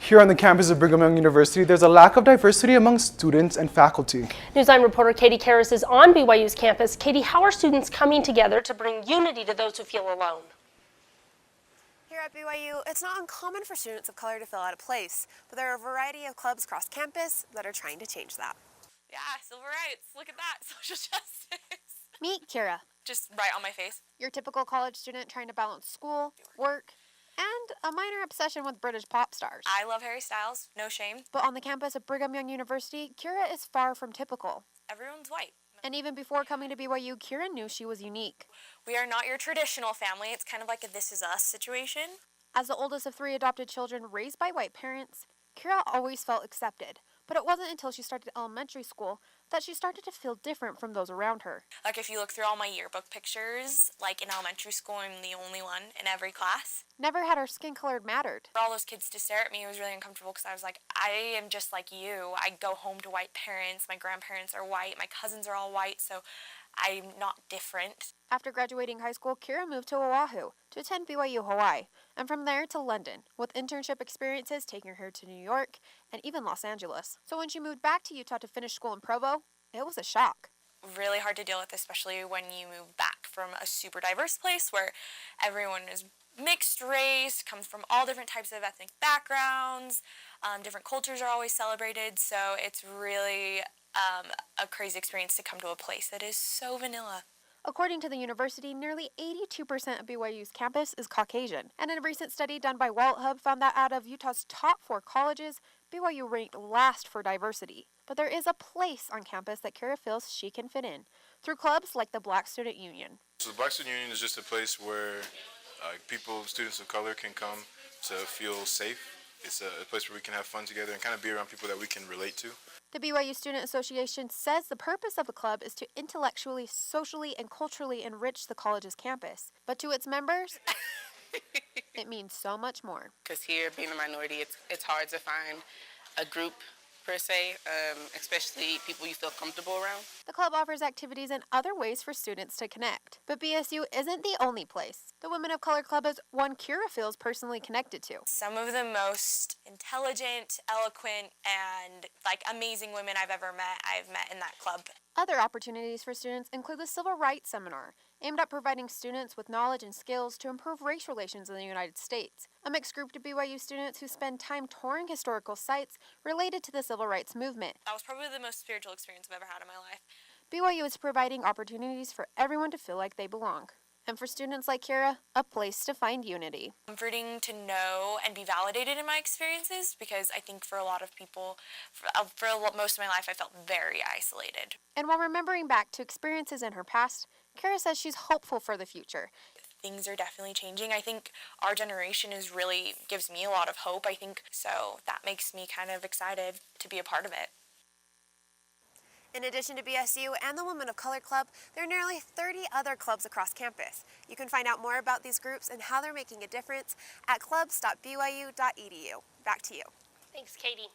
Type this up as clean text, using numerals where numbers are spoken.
Here on the campus of Brigham Young University, there's a lack of diversity among students and faculty. Newsline reporter Katie Karras is on BYU's campus. Katie, how are students coming together to bring unity to those who feel alone? Here at BYU, it's not uncommon for students of color to feel out of place, but there are a variety of clubs across campus that are trying to change that. Yeah, civil rights, look at that, social justice. Meet Kira. Just right on my face. Your typical college student trying to balance school, work, and a minor obsession with British pop stars. I love Harry Styles, no shame. But on the campus of Brigham Young University, Kira is far from typical. Everyone's white. And even before coming to BYU, Kira knew she was unique. We are not your traditional family. It's kind of like a this is us situation. As the oldest of 3 adopted children raised by white parents, Kira always felt accepted. But it wasn't until she started elementary school that she started to feel different from those around her. Like if you look through all my yearbook pictures, like in elementary school, I'm the only one in every class. Never had her skin color mattered. For all those kids to stare at me, it was really uncomfortable because I was like, I am just like you. I go home to white parents. My grandparents are white. My cousins are all white, so I'm not different. After graduating high school, Kira moved to Oahu to attend BYU Hawaii, and from there to London, with internship experiences taking her to New York and even Los Angeles. So when she moved back to Utah to finish school in Provo, it was a shock. Really hard to deal with, especially when you move back from a super diverse place where everyone is mixed race, comes from all different types of ethnic backgrounds, different cultures are always celebrated, so it's really a crazy experience to come to a place that is so vanilla. According to the university, nearly 82% of BYU's campus is Caucasian, and in a recent study done by WalletHub found that out of Utah's top 4 colleges, BYU ranked last for diversity. But there is a place on campus that Kira feels she can fit in, through clubs like the Black Student Union. So the Black Student Union is just a place where students of color can come to feel safe. It's a place where we can have fun together and kind of be around people that we can relate to. The BYU Student Association says the purpose of the club is to intellectually, socially, and culturally enrich the college's campus. But to its members, it means so much more. Because here, being a minority, it's hard to find a group per se, especially people you feel comfortable around. The club offers activities and other ways for students to connect. But BSU isn't the only place. The Women of Color Club is one Kira feels personally connected to. Some of the most intelligent, eloquent, and amazing women I've met in that club. Other opportunities for students include the Civil Rights Seminar, aimed at providing students with knowledge and skills to improve race relations in the United States. A mixed group of BYU students who spend time touring historical sites related to the civil rights movement. That was probably the most spiritual experience I've ever had in my life. BYU is providing opportunities for everyone to feel like they belong. And for students like Kira, a place to find unity. Comforting to know and be validated in my experiences, because I think for a lot of people, for most of my life, I felt very isolated. And while remembering back to experiences in her past, Kira says she's hopeful for the future. Things are definitely changing. I think our generation gives me a lot of hope, I think, so that makes me kind of excited to be a part of it. In addition to BSU and the Women of Color Club, there are nearly 30 other clubs across campus. You can find out more about these groups and how they're making a difference at clubs.byu.edu. Back to you. Thanks, Katie.